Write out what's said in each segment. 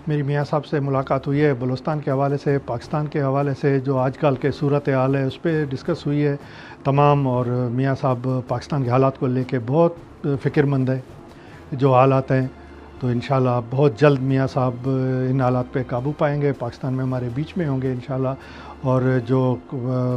मेरी मियाँ साहब से मुलाकात हुई है बलूचिस्तान के हवाले से, पाकिस्तान के हवाले से, जो आजकल के सूरत हाल है उस पर डिस्कस हुई है तमाम। और मियाँ साहब पाकिस्तान के हालात को लेके बहुत फ़िक्रमंद है जो हालात हैं। तो इंशाल्लाह बहुत जल्द मियाँ साहब इन हालात पे काबू पाएंगे, पाकिस्तान में हमारे बीच में होंगे इंशाल्लाह। और जो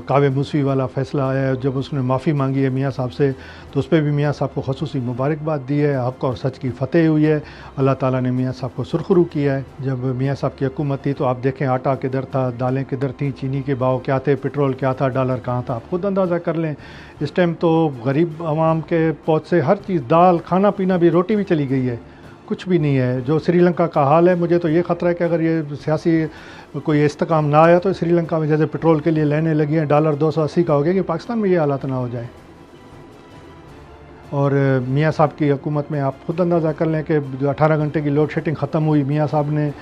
कावे मूसवी वाला फ़ैसला आया है, जब उसने माफ़ी मांगी है मियाँ साहब से, तो उस पर भी मियाँ साहब को ख़ुसूसी मुबारकबाद दी है। हक़ और सच की फ़तेह हुई है, अल्लाह ताला ने मियाँ साहब को सुरखरू किया है। जब मियाँ साहब की हुकूमत थी तो आप देखें आटा किधर था, दालें किधर थीं, चीनी के भाव क्या थे, पेट्रोल क्या था, डॉलर कहाँ था, आप खुद अंदाज़ा कर लें। इस टाइम तो गरीब आवाम के पहुँच से हर चीज़, दाल, खाना पीना भी, रोटी भी चली गई है, कुछ भी नहीं है। जो श्रीलंका का हाल है, मुझे तो ये ख़तरा है कि अगर ये सियासी कोई इस्तेकाम ना आया तो श्रीलंका में जैसे पेट्रोल के लिए लाइनें लगी हैं, डॉलर 280 का हो गया, कि पाकिस्तान में ये हालात ना हो जाए। और मियाँ साहब की हुकूमत में आप खुद अंदाज़ा कर लें कि जो 18 घंटे की लोड शेडिंग ख़त्म हुई, मियाँ साहब ने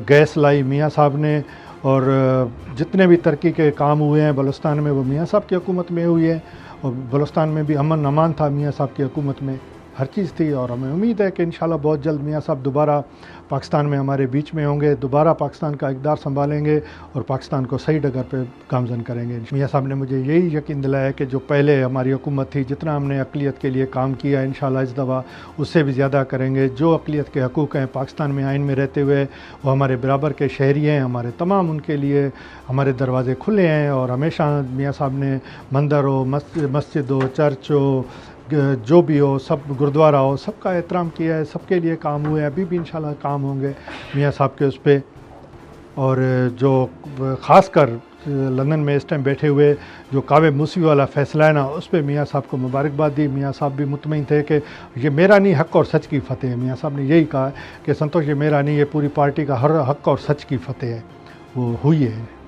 गैस लाई, मियाँ साहब ने, और जितने भी तरक्की के काम हुए हैं बलूचिस्तान में वो मियाँ साहब की हुकूमत में हुई है। और बलूचिस्तान में भी अमन अमान था मियाँ साहब की हुकूमत में, हर चीज़ थी। और हमें उम्मीद है कि इंशाल्लाह बहुत जल्द मियाँ साहब दोबारा पाकिस्तान में हमारे बीच में होंगे, दोबारा पाकिस्तान का इक़्तिदार संभालेंगे और पाकिस्तान को सही डगर पे गामज़न करेंगे। मियाँ साहब ने मुझे यही यकीन दिलाया है कि जो पहले हमारी हुकूमत थी, जितना हमने अक़लियत के लिए काम किया, इंशाल्लाह इस दफ़ा उससे भी ज़्यादा करेंगे। जो अक़लियत के हकूक़ हैं पाकिस्तान में आइन में रहते हुए, वो हमारे बराबर के शहरी हैं, हमारे तमाम, उनके लिए हमारे दरवाज़े खुले हैं। और हमेशा मियाँ साहब ने मंदिर हो, मस्जिद हो, चर्च हो, जो भी हो, सब गुरुद्वारा हो, सबका एहतराम किया है, सबके लिए काम हुए हैं, अभी भी इंशाल्लाह काम होंगे मियाँ साहब के उस पर। और जो ख़ास कर लंदन में इस टाइम बैठे हुए जो कावे मूसवी वाला फ़ैसला है ना, उस पर मियाँ साहब को मुबारकबाद दी। मियाँ साहब भी मुतमईन थे कि ये मेरा नहीं, हक़ और सच की फ़तेह है। मियाँ साहब ने यही कहा कि संतोष ये मेरा नहीं, ये पूरी पार्टी का हर हक़ और सच की फ़तेह है, वो हुई है।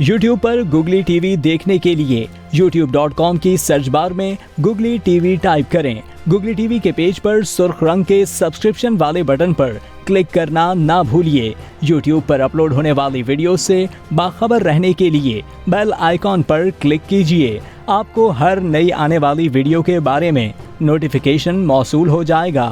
YouTube पर गुगली टीवी देखने के लिए youtube.com की सर्च बार में गुगली टीवी टाइप करें। गुगली टीवी के पेज पर सुर्ख रंग के सब्सक्रिप्शन वाले बटन पर क्लिक करना ना भूलिए। YouTube पर अपलोड होने वाली वीडियो से बाखबर रहने के लिए बेल आइकॉन पर क्लिक कीजिए। आपको हर नई आने वाली वीडियो के बारे में नोटिफिकेशन मौसूल हो जाएगा।